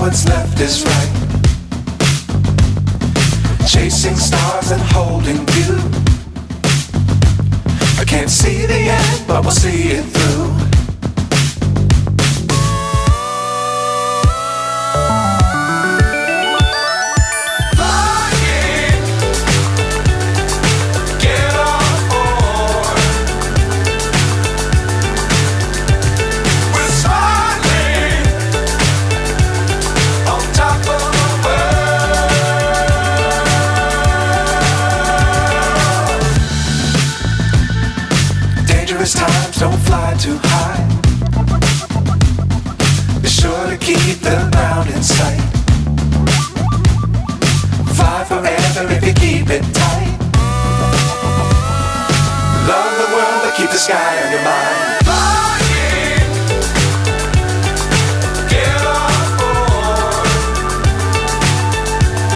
what's left is right. Chasing stars and holding you. I can't see the end, but we'll see it through. Times don't fly too high. Be sure to keep the ground in sight. Fly forever if you keep it tight. Love the world but keep the sky on your mind.